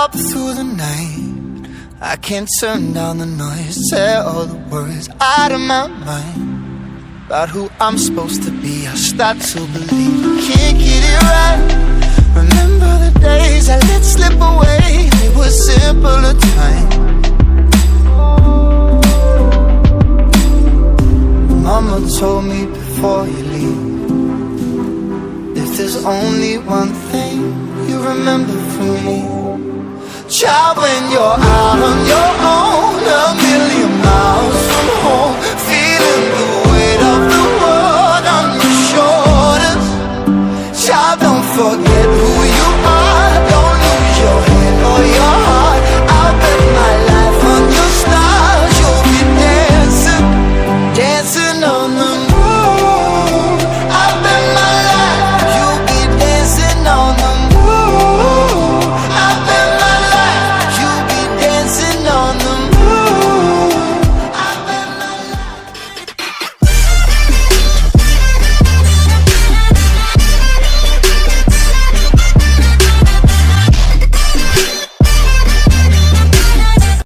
up through the night. I can't turn down the noise, tear all the words out of my mind. About who I'm supposed to be, I start to believe I can't get it right. Remember the days I let slip away, they were simpler times. Mama told me before you leave, if there's only one thing you remember from me, child, when you're out on your own,